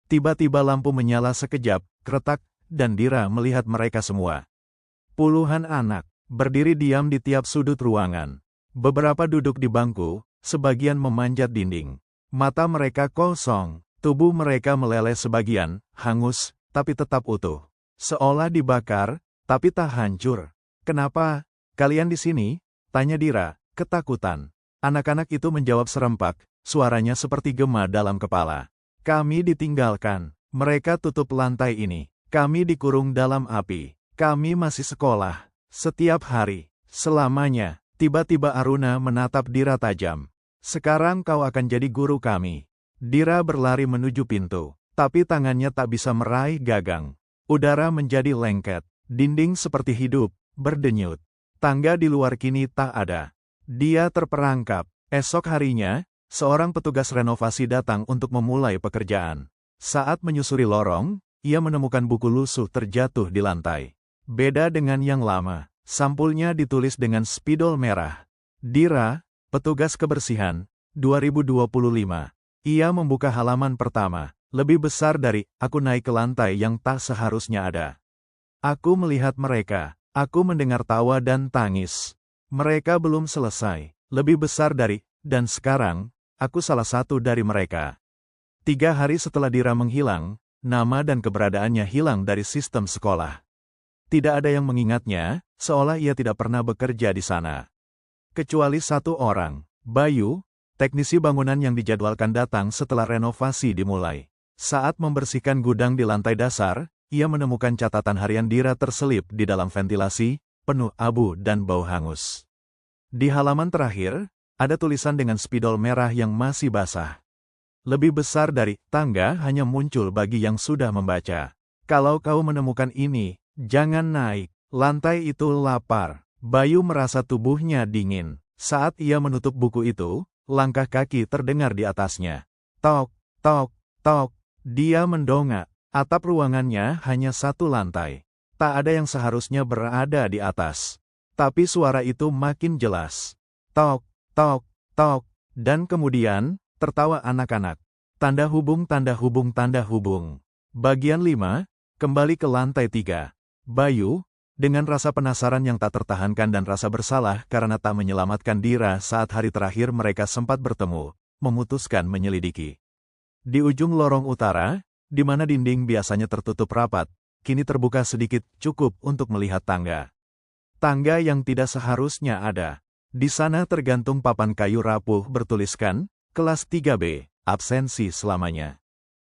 Tiba-tiba lampu menyala sekejap, kretak, dan Dira melihat mereka semua. Puluhan anak berdiri diam di tiap sudut ruangan. Beberapa duduk di bangku, sebagian memanjat dinding. Mata mereka kosong, tubuh mereka meleleh sebagian, hangus, tapi tetap utuh. Seolah dibakar, tapi tak hancur. "Kenapa kalian di sini?" tanya Dira, ketakutan. Anak-anak itu menjawab serempak, suaranya seperti gema dalam kepala. "Kami ditinggalkan. Mereka tutup lantai ini. Kami dikurung dalam api. Kami masih sekolah. Setiap hari. Selamanya." Tiba-tiba Aruna menatap Dira tajam. "Sekarang kau akan jadi guru kami." Dira berlari menuju pintu, tapi tangannya tak bisa meraih gagang. Udara menjadi lengket. Dinding seperti hidup, berdenyut. Tangga di luar kini tak ada. Dia terperangkap. Esok harinya, seorang petugas renovasi datang untuk memulai pekerjaan. Saat menyusuri lorong, ia menemukan buku lusuh terjatuh di lantai. Beda dengan yang lama, sampulnya ditulis dengan spidol merah. "Dira, petugas kebersihan, 2025. Ia membuka halaman pertama, lebih besar dari, "Aku naik ke lantai yang tak seharusnya ada. Aku melihat mereka, aku mendengar tawa dan tangis. Mereka belum selesai, lebih besar dari, dan sekarang, aku salah satu dari mereka." 3 hari setelah Dira menghilang, nama dan keberadaannya hilang dari sistem sekolah. Tidak ada yang mengingatnya, seolah ia tidak pernah bekerja di sana. Kecuali satu orang, Bayu, teknisi bangunan yang dijadwalkan datang setelah renovasi dimulai. Saat membersihkan gudang di lantai dasar, ia menemukan catatan harian Dira terselip di dalam ventilasi, penuh abu dan bau hangus. Di halaman terakhir, ada tulisan dengan spidol merah yang masih basah. Lebih besar dari, "Tangga hanya muncul bagi yang sudah membaca. Kalau kau menemukan ini, jangan naik. Lantai itu lapar." Bayu merasa tubuhnya dingin. Saat ia menutup buku itu, langkah kaki terdengar di atasnya. Tok, tok, tok. Dia mendongak. Atap ruangannya hanya 1 lantai. Tak ada yang seharusnya berada di atas. Tapi suara itu makin jelas. Tok, tok, tok. Dan kemudian, tertawa anak-anak. Tanda hubung, tanda hubung, tanda hubung. Bagian 5, kembali ke lantai 3. Bayu, dengan rasa penasaran yang tak tertahankan dan rasa bersalah karena tak menyelamatkan Dira saat hari terakhir mereka sempat bertemu, memutuskan menyelidiki. Di ujung lorong utara, di mana dinding biasanya tertutup rapat, kini terbuka sedikit, cukup untuk melihat tangga. Tangga yang tidak seharusnya ada. Di sana tergantung papan kayu rapuh bertuliskan, "Kelas 3B, absensi selamanya."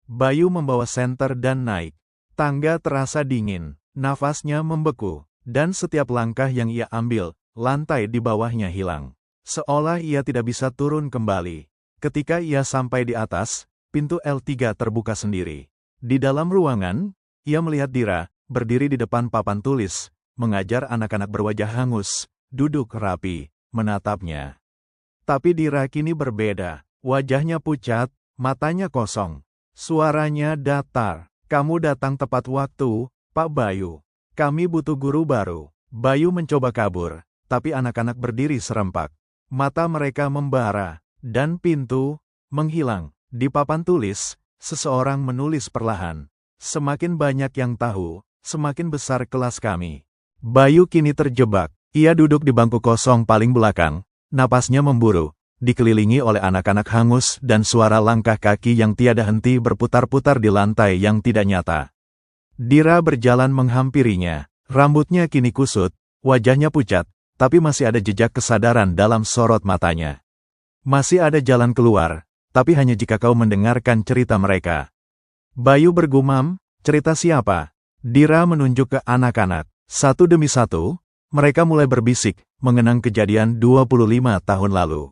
Bayu membawa senter dan naik. Tangga terasa dingin, nafasnya membeku, dan setiap langkah yang ia ambil, lantai di bawahnya hilang. Seolah ia tidak bisa turun kembali. Ketika ia sampai di atas, pintu L3 terbuka sendiri. Di dalam ruangan, ia melihat Dira, berdiri di depan papan tulis, mengajar anak-anak berwajah hangus, duduk rapi, menatapnya. Tapi Dira kini berbeda, wajahnya pucat, matanya kosong. Suaranya datar. "Kamu datang tepat waktu, Pak Bayu. Kami butuh guru baru." Bayu mencoba kabur, tapi anak-anak berdiri serempak. Mata mereka membara, dan pintu menghilang. Di papan tulis, seseorang menulis perlahan. "Semakin banyak yang tahu, semakin besar kelas kami." Bayu kini terjebak. Ia duduk di bangku kosong paling belakang, napasnya memburu, dikelilingi oleh anak-anak hangus dan suara langkah kaki yang tiada henti berputar-putar di lantai yang tidak nyata. Dira berjalan menghampirinya, rambutnya kini kusut, wajahnya pucat, tapi masih ada jejak kesadaran dalam sorot matanya. "Masih ada jalan keluar, tapi hanya jika kau mendengarkan cerita mereka." Bayu bergumam, "Cerita siapa?" Dira menunjuk ke anak-anak. Satu demi satu, mereka mulai berbisik, mengenang kejadian 25 tahun lalu.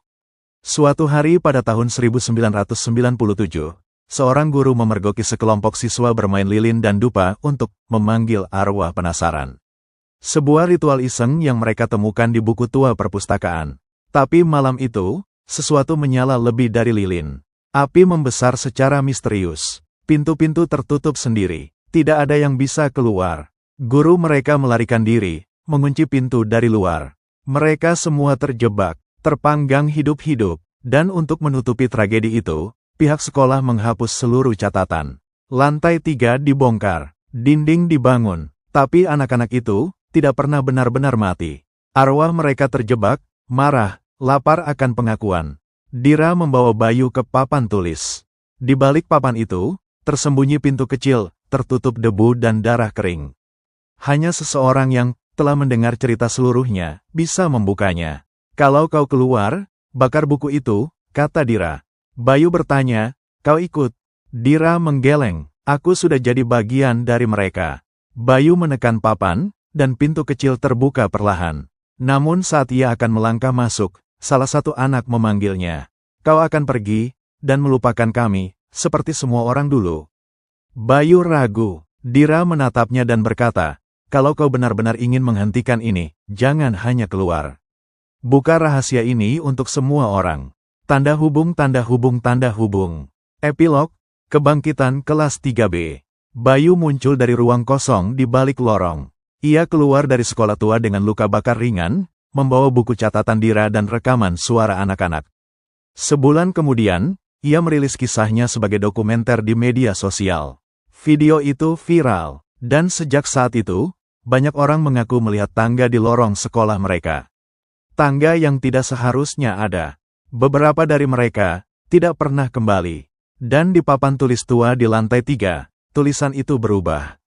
Suatu hari pada tahun 1997, seorang guru memergoki sekelompok siswa bermain lilin dan dupa untuk memanggil arwah penasaran. Sebuah ritual iseng yang mereka temukan di buku tua perpustakaan. Tapi malam itu, sesuatu menyala lebih dari lilin. Api membesar secara misterius. Pintu-pintu tertutup sendiri. Tidak ada yang bisa keluar. Guru mereka melarikan diri, mengunci pintu dari luar. Mereka semua terjebak, terpanggang hidup-hidup, dan untuk menutupi tragedi itu, pihak sekolah menghapus seluruh catatan. Lantai 3 dibongkar, dinding dibangun, tapi anak-anak itu tidak pernah benar-benar mati. Arwah mereka terjebak, marah, lapar akan pengakuan. Dira membawa Bayu ke papan tulis. Di balik papan itu, tersembunyi pintu kecil, tertutup debu dan darah kering. Hanya seseorang yang telah mendengar cerita seluruhnya bisa membukanya. Kalau kau keluar, bakar buku itu, kata Dira. Bayu bertanya, kau ikut? Dira menggeleng, aku sudah jadi bagian dari mereka. Bayu menekan papan, dan pintu kecil terbuka perlahan. Namun saat ia akan melangkah masuk, salah satu anak memanggilnya. Kau akan pergi, dan melupakan kami, seperti semua orang dulu. Bayu ragu. Dira menatapnya dan berkata, kalau kau benar-benar ingin menghentikan ini, jangan hanya keluar. Buka rahasia ini untuk semua orang. Tanda hubung, tanda hubung, tanda hubung. Epilog, kebangkitan kelas 3B. Bayu muncul dari ruang kosong di balik lorong. Ia keluar dari sekolah tua dengan luka bakar ringan, membawa buku catatan Dira dan rekaman suara anak-anak. Sebulan kemudian, ia merilis kisahnya sebagai dokumenter di media sosial. Video itu viral, dan sejak saat itu, banyak orang mengaku melihat tangga di lorong sekolah mereka. Tangga yang tidak seharusnya ada. Beberapa dari mereka tidak pernah kembali. Dan di papan tulis tua di lantai 3, tulisan itu berubah.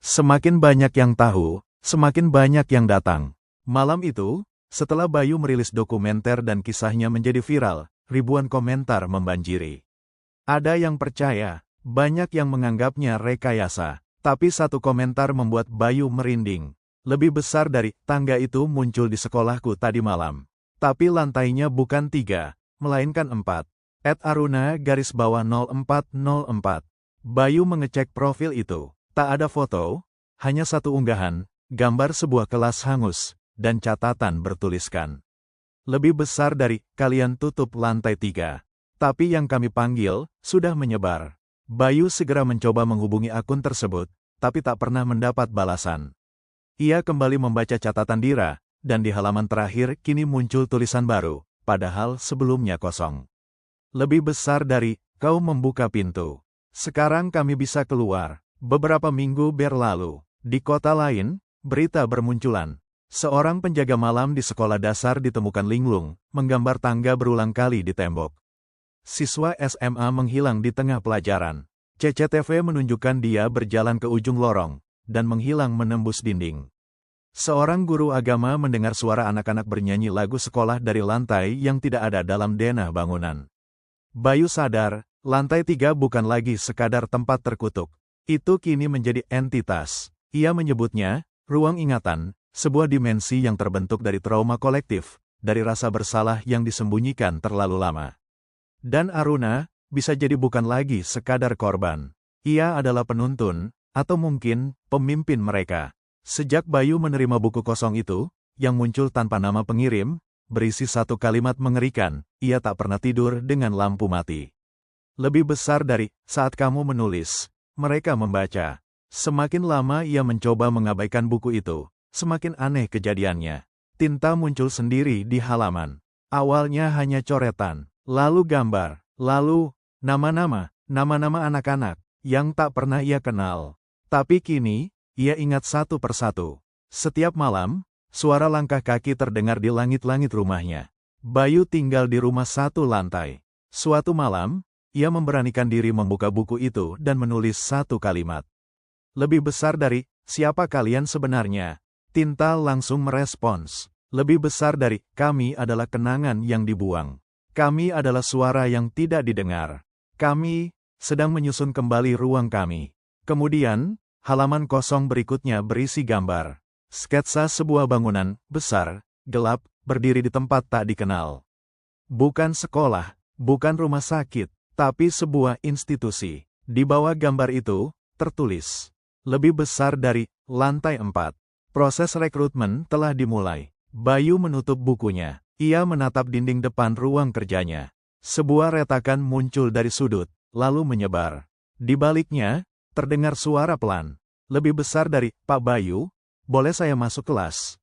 Semakin banyak yang tahu, semakin banyak yang datang. Malam itu, setelah Bayu merilis dokumenter dan kisahnya menjadi viral, ribuan komentar membanjiri. Ada yang percaya, banyak yang menganggapnya rekayasa. Tapi satu komentar membuat Bayu merinding. Lebih besar dari tangga itu muncul di sekolahku tadi malam. Tapi lantainya bukan 3, melainkan 4. @aruna_0404. Bayu mengecek profil itu. Tak ada foto, hanya satu unggahan, gambar sebuah kelas hangus, dan catatan bertuliskan. Lebih besar dari, kalian tutup lantai 3. Tapi yang kami panggil, sudah menyebar. Bayu segera mencoba menghubungi akun tersebut, tapi tak pernah mendapat balasan. Ia kembali membaca catatan Dira, dan di halaman terakhir kini muncul tulisan baru, padahal sebelumnya kosong. Lebih besar dari, kau membuka pintu. Sekarang kami bisa keluar. Beberapa minggu berlalu, di kota lain, berita bermunculan. Seorang penjaga malam di sekolah dasar ditemukan linglung, menggambar tangga berulang kali di tembok. Siswa SMA menghilang di tengah pelajaran. CCTV menunjukkan dia berjalan ke ujung lorong, dan menghilang menembus dinding. Seorang guru agama mendengar suara anak-anak bernyanyi lagu sekolah dari lantai yang tidak ada dalam denah bangunan. Bayu sadar, lantai 3 bukan lagi sekadar tempat terkutuk. Itu kini menjadi entitas. Ia menyebutnya, ruang ingatan, sebuah dimensi yang terbentuk dari trauma kolektif, dari rasa bersalah yang disembunyikan terlalu lama. Dan Aruna, bisa jadi bukan lagi sekadar korban. Ia adalah penuntun, atau mungkin, pemimpin mereka. Sejak Bayu menerima buku kosong itu, yang muncul tanpa nama pengirim, berisi satu kalimat mengerikan, ia tak pernah tidur dengan lampu mati. Lebih besar dari, saat kamu menulis, mereka membaca. Semakin lama ia mencoba mengabaikan buku itu, semakin aneh kejadiannya. Tinta muncul sendiri di halaman. Awalnya hanya coretan, lalu gambar, lalu nama-nama anak-anak yang tak pernah ia kenal. Tapi kini, ia ingat satu persatu. Setiap malam, suara langkah kaki terdengar di langit-langit rumahnya. Bayu tinggal di rumah satu lantai. Suatu malam, ia memberanikan diri membuka buku itu dan menulis satu kalimat. Lebih besar dari, siapa kalian sebenarnya? Tinta langsung merespons. Lebih besar dari, kami adalah kenangan yang dibuang. Kami adalah suara yang tidak didengar. Kami sedang menyusun kembali ruang kami. Kemudian, halaman kosong berikutnya berisi gambar. Sketsa sebuah bangunan, besar, gelap, berdiri di tempat tak dikenal. Bukan sekolah, bukan rumah sakit, tapi sebuah institusi. Di bawah gambar itu, tertulis, lebih besar dari, lantai 4. Proses rekrutmen telah dimulai. Bayu menutup bukunya. Ia menatap dinding depan ruang kerjanya. Sebuah retakan muncul dari sudut, lalu menyebar. Di baliknya, terdengar suara pelan. Lebih besar dari, Pak Bayu, boleh saya masuk kelas?